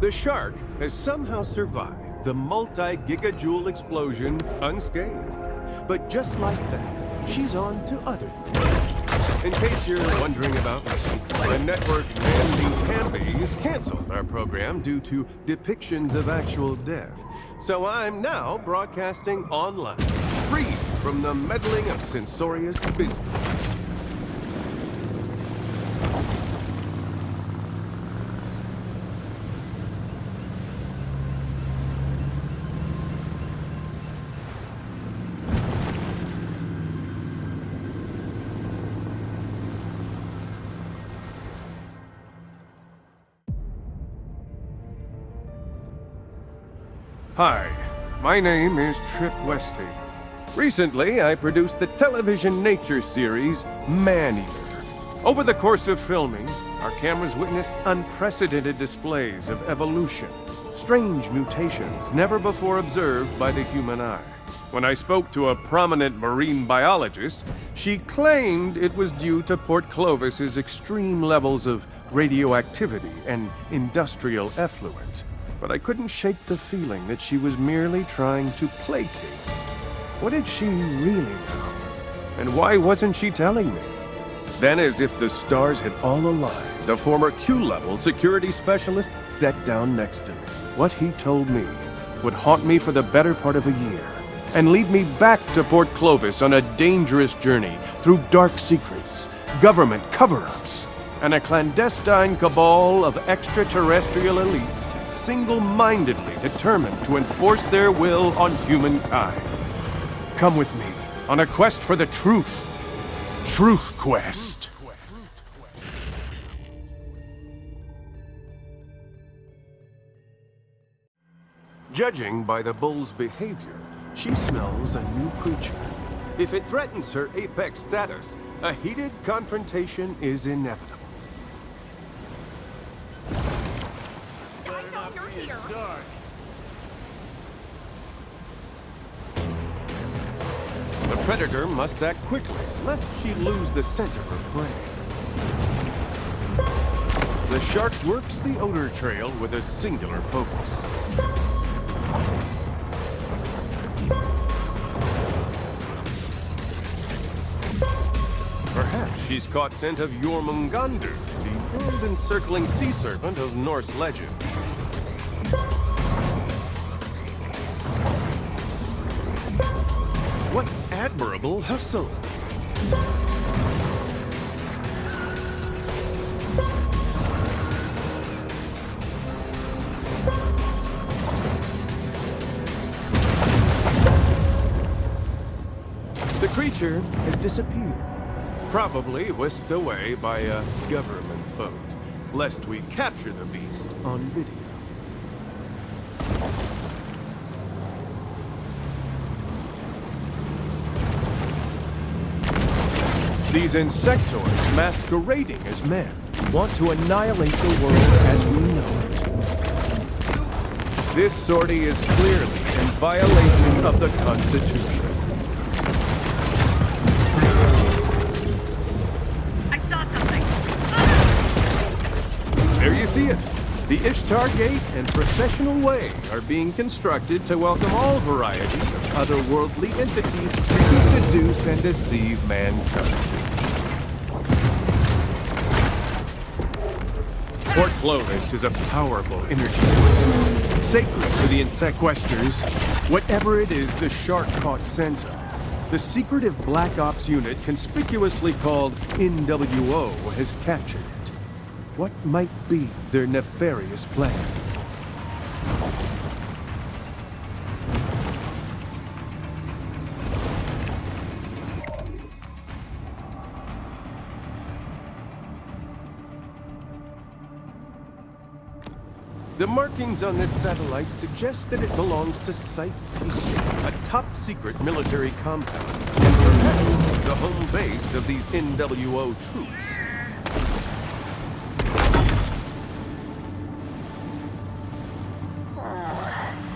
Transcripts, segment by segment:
The Shark has somehow survived the multi-gigajoule explosion unscathed. But just like that, she's on to other things. In case you're wondering about me, the network Namby-Pamby canceled our program due to depictions of actual death. So I'm now broadcasting online, free from the meddling of censorious business. Hi, my name is Trip Westhaven. Recently, I produced the television nature series, Maneater. Over the course of filming, our cameras witnessed unprecedented displays of evolution, strange mutations never before observed by the human eye. When I spoke to a prominent marine biologist, she claimed it was due to Port Clovis's extreme levels of radioactivity and industrial effluent. But I couldn't shake the feeling that she was merely trying to placate me. What did she really know? And why wasn't she telling me? Then, as if the stars had all aligned, the former Q-level security specialist sat down next to me. What he told me would haunt me for the better part of a year, and lead me back to Port Clovis on a dangerous journey through dark secrets, government cover-ups, and a clandestine cabal of extraterrestrial elites single-mindedly determined to enforce their will on humankind. Come with me on a quest for the truth. Truth Quest. Judging by the bull's behavior, she smells a new creature. If it threatens her apex status, a heated confrontation is inevitable. The predator must act quickly, lest she lose the scent of her prey. The shark works the odor trail with a singular focus. Perhaps she's caught scent of Jormungandr, the world-encircling sea serpent of Norse legend. What admirable hustle! The creature has disappeared, probably whisked away by a government boat, lest we capture the beast on video. These insectoids, masquerading as men, want to annihilate the world as we know it. This sortie is clearly in violation of the Constitution. I saw something! There you see it. The Ishtar Gate and Processional Way are being constructed to welcome all variety of otherworldly entities to seduce and deceive mankind. Port Clovis is a powerful energy vortex, sacred to the insect-questers. Whatever it is the shark caught scent of, the secretive Black Ops unit conspicuously called NWO has captured it. What might be their nefarious plans? The markings on this satellite suggest that it belongs to Site E, a top-secret military compound, and perhaps the home base of these NWO troops.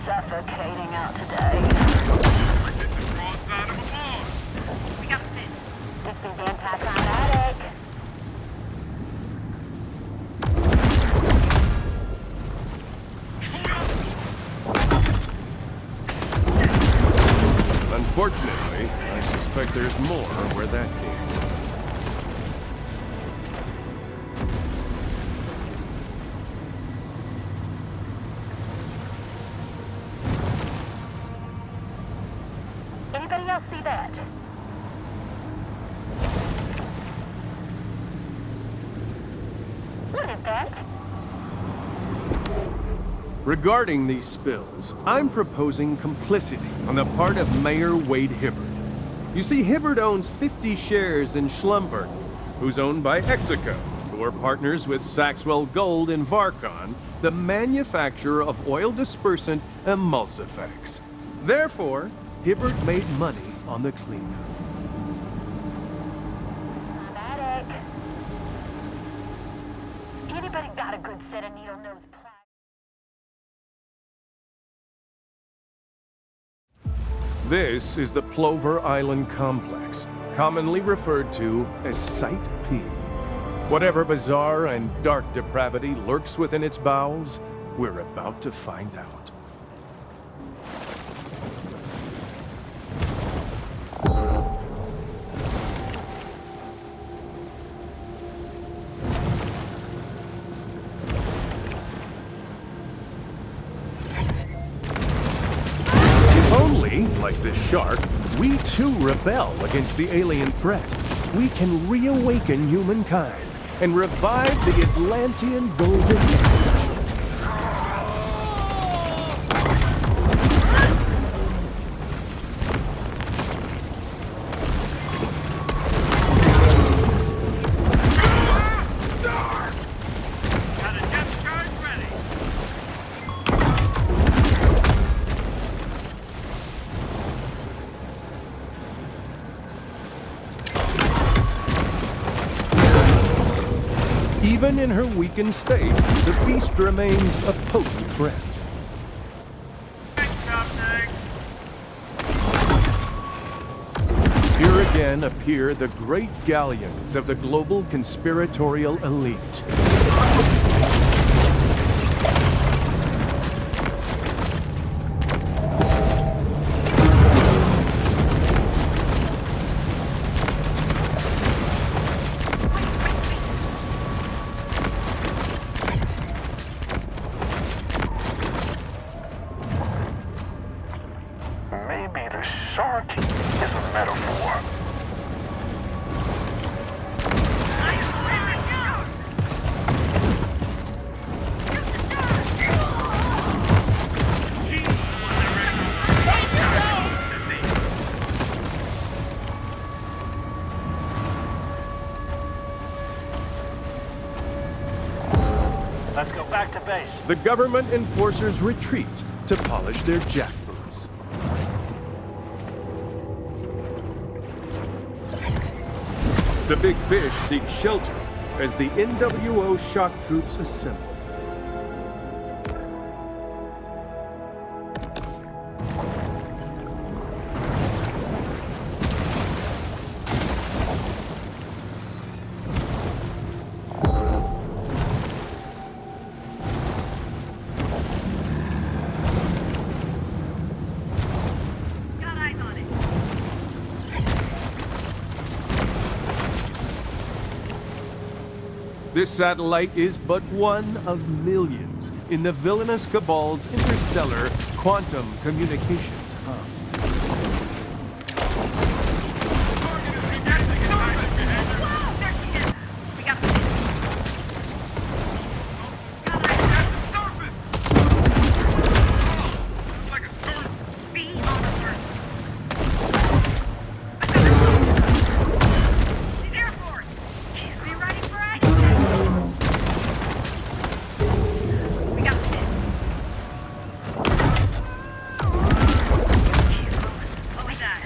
Suffocating out today. Like this is the wrong side of a bar. We got this. This is anti-climatic. Unfortunately, I suspect there's more where that came from. Anybody else see that? What is that? Regarding these spills, I'm proposing complicity on the part of Mayor Wade Hibbard. You see, Hibbard owns 50 shares in Schlumberger, who's owned by Execo, who are partners with Saxwell Gold in Varcon, the manufacturer of oil dispersant Emulsifex. Therefore, Hibbard made money on the cleanup. Automatic. Anybody got a good set of needle-nose pliers? This is the Plover Island Complex, commonly referred to as Site P. Whatever bizarre and dark depravity lurks within its bowels, we're about to find out. Like this shark, we too rebel against the alien threat. We can reawaken humankind and revive the Atlantean Golden Age. Got a depth charge ready. Even in her weakened state, the beast remains a potent threat. Here again appear the great galleons of the global conspiratorial elite. Maybe the shark is a metaphor. Let's go back to base. The government enforcers retreat to polish their jackboots. The big fish seek shelter as the NWO shock troops assemble. Got eyes on it. This satellite is but one of millions in the villainous cabal's interstellar quantum communications hub. We got the Like a storm. B on the first. The Air Force. Be ready for action. We got the what was that?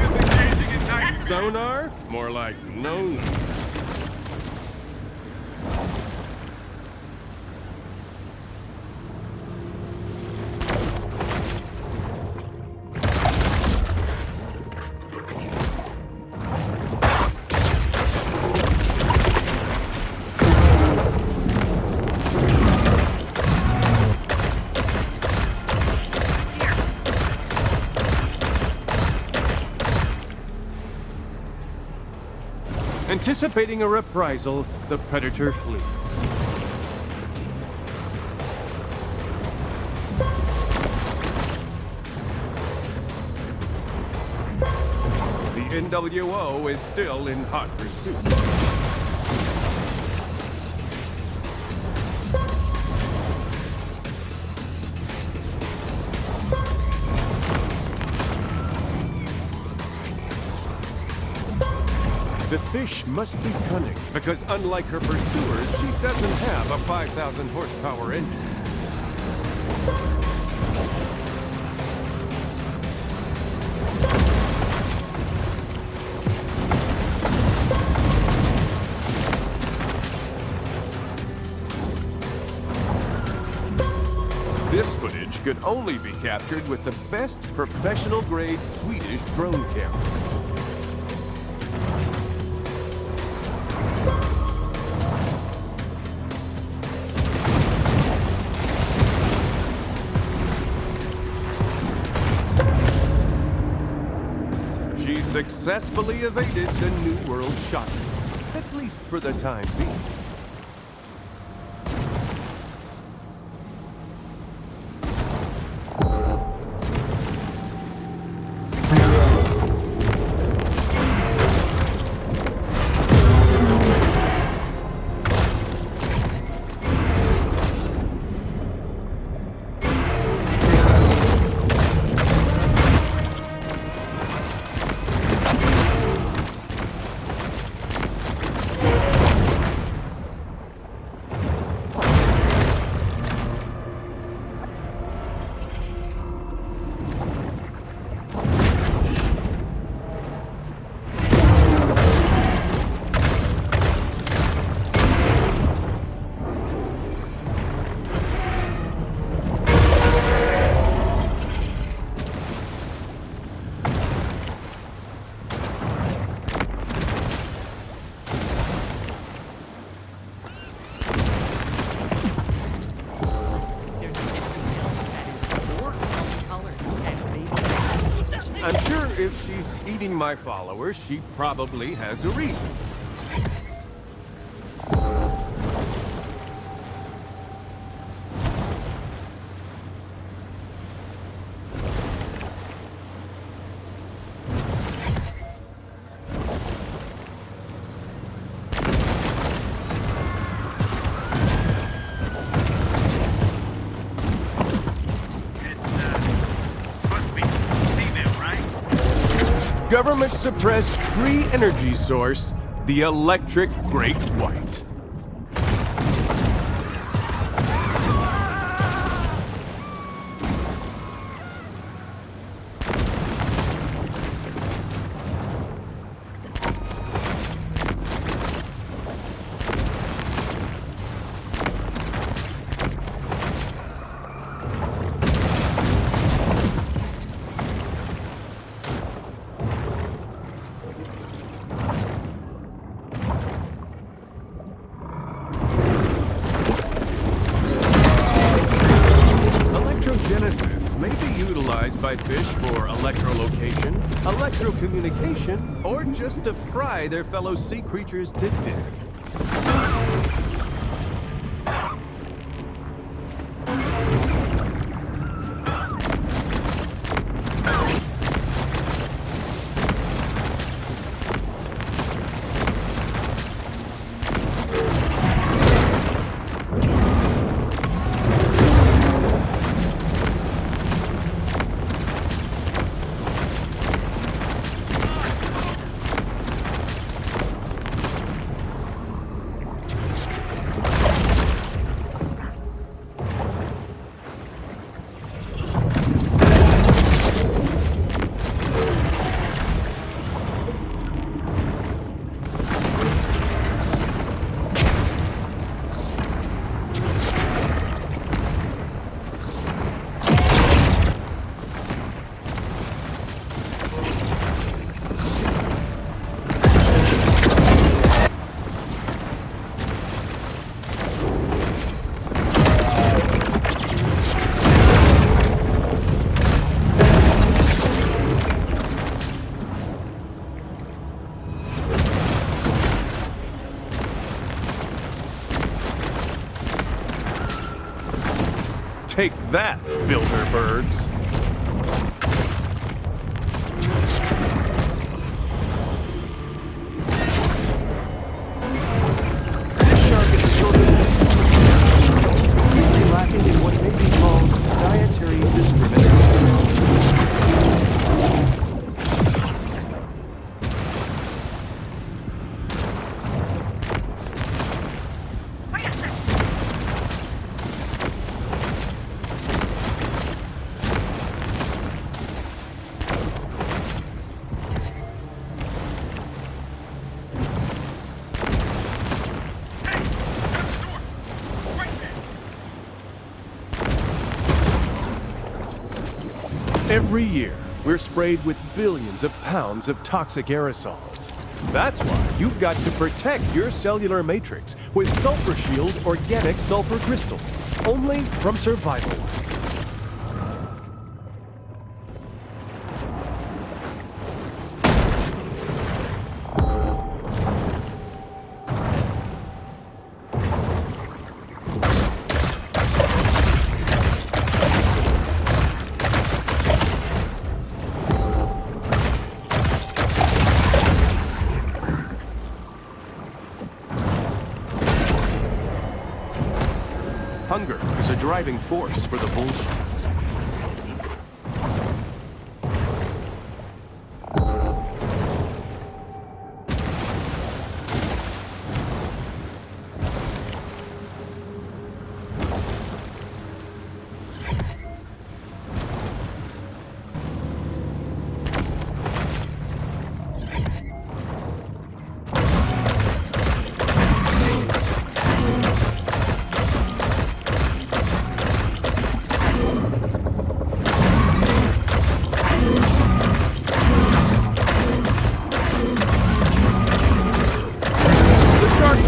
Engaging in tight. Sonar? More like no. Anticipating a reprisal, the predator flees. The NWO is still in hot pursuit. The fish must be cunning, because unlike her pursuers, she doesn't have a 5,000 horsepower engine. This footage could only be captured with the best professional-grade Swedish drone cameras. She successfully evaded the New World shock troop, at least for the time being. I'm sure if she's eating my followers, she probably has a reason. Government-suppressed free energy source, the electric Great White. Electrogenesis may be utilized by fish for electrolocation, electrocommunication, or just to fry their fellow sea creatures to death. Take that, Bilderbergs. This shark is sort of lacking in what may be called dietary discrimination. Every year, we're sprayed with billions of pounds of toxic aerosols. That's why you've got to protect your cellular matrix with Sulfur Shield organic sulfur crystals, only from Survival Life. Hunger is a driving force for the bullshit.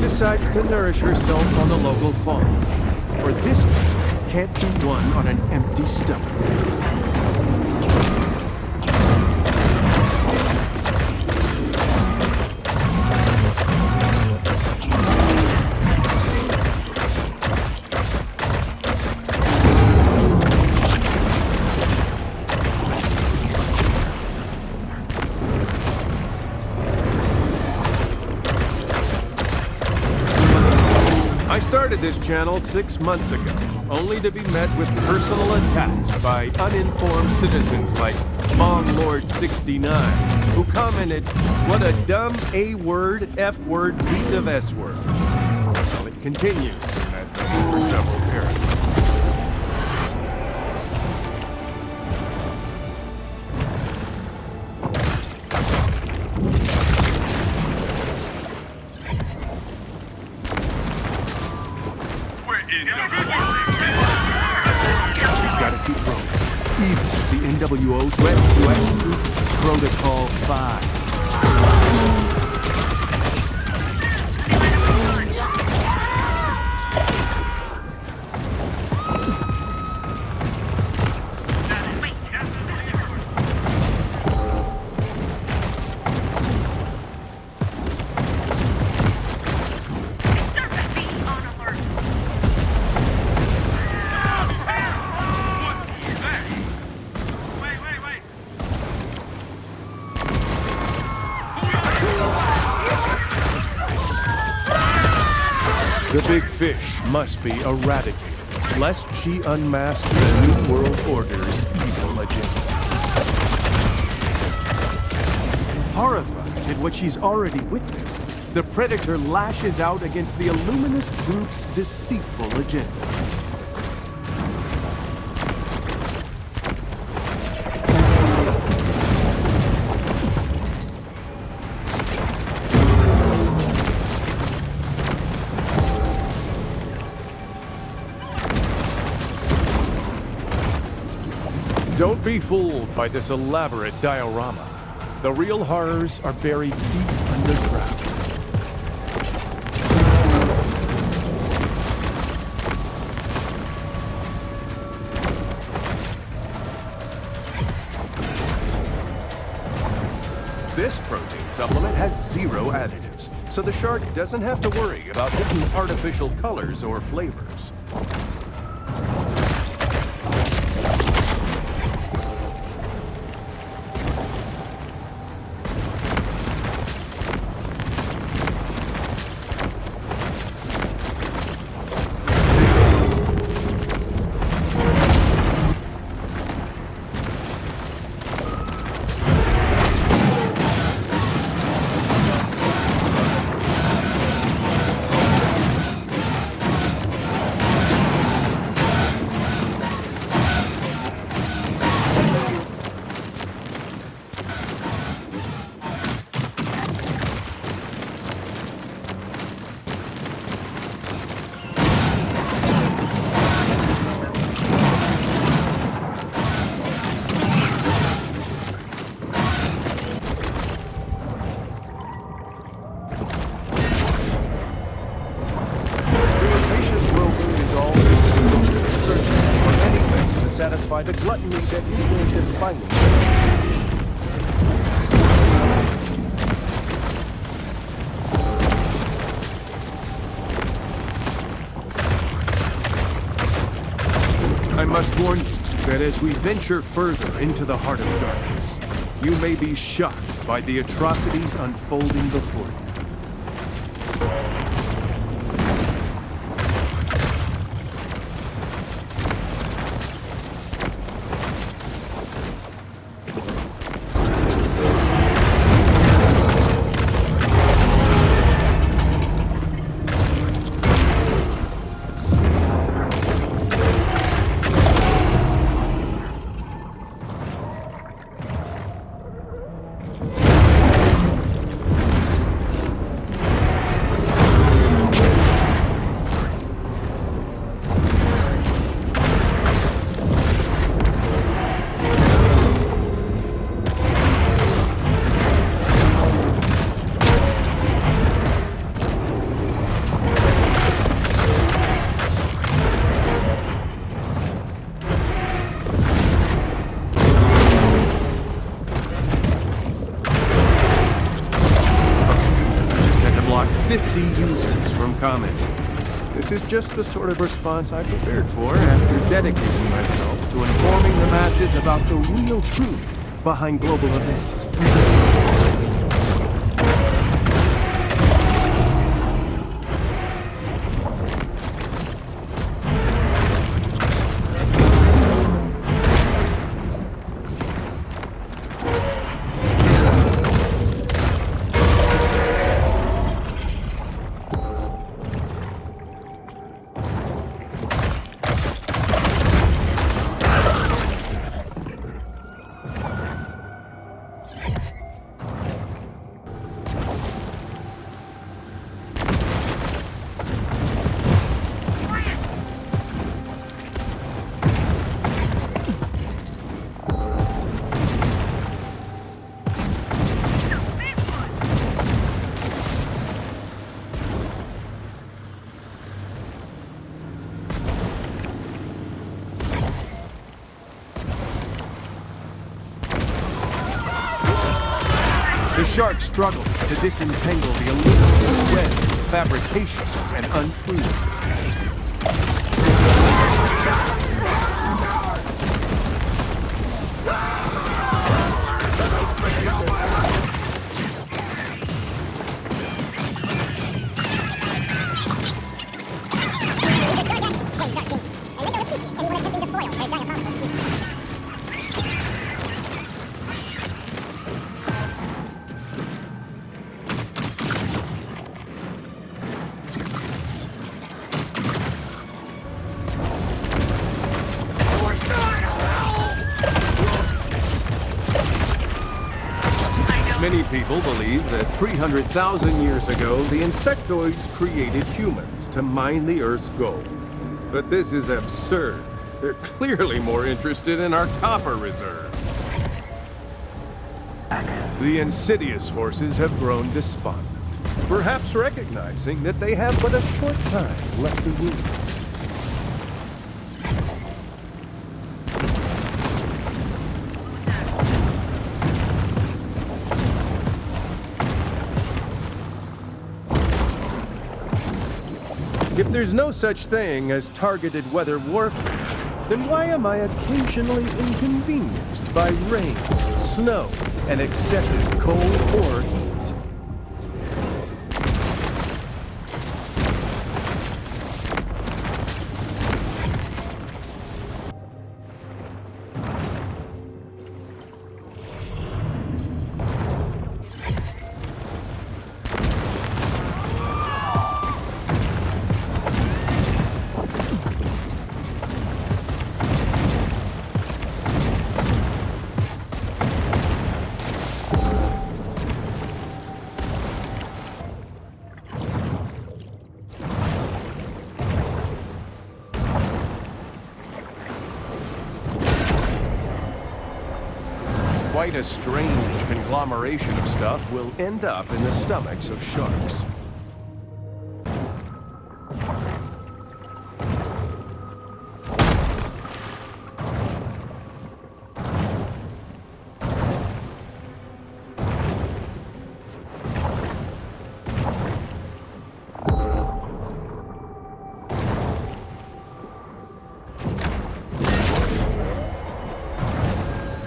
Decides to nourish herself on the local farm. For this meal can't be won on an empty stomach. I started this channel 6 months ago, only to be met with personal attacks by uninformed citizens like Mong Lord 69, who commented, "What a dumb A-word, F-word, piece of S-word." Well, it continues in that vein for several paragraphs. Gotta keep rolling. Even if the NWO threatens to execute Protocol 5. The big fish must be eradicated, lest she unmask the New World Order's evil agenda. Horrified at what she's already witnessed, the Predator lashes out against the Illuminist group's deceitful agenda. Don't be fooled by this elaborate diorama. The real horrors are buried deep underground. This protein supplement has 0 additives, so the shark doesn't have to worry about hitting artificial colors or flavors. satisfy the gluttony that is their defining trait. I must warn you that as we venture further into the heart of darkness, you may be shocked by the atrocities unfolding before you. Block 50 users from commenting. This is just the sort of response I prepared for after dedicating myself to informing the masses about the real truth behind global events. The shark struggles to disentangle the elusive web of fabrications and untruths. Many people believe that 300,000 years ago, the insectoids created humans to mine the Earth's gold. But this is absurd. They're clearly more interested in our copper reserves. The insidious forces have grown despondent, perhaps recognizing that they have but a short time left to rule. If there's no such thing as targeted weather warfare, then why am I occasionally inconvenienced by rain, snow, and excessive cold or heat? Quite a strange conglomeration of stuff will end up in the stomachs of sharks.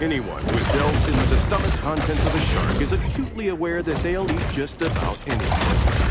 Anyone who has delved into the stomach contents of a shark is acutely aware that they'll eat just about anything.